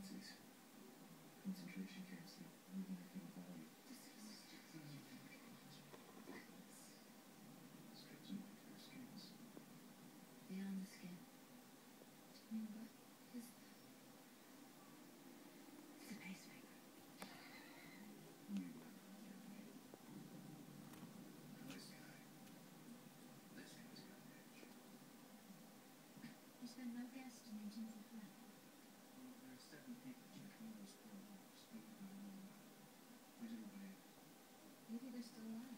Nazis. Concentration camps that live in a human body. Strips away their skins. Beyond the skin. I mean, what is that? It's a pacemaker. We went on a journey. Now this guy's got an edge. Is there no gas detonating for flat? Well, there are 7 people checking those 4 walls, but where's everybody else? Maybe they're still alive.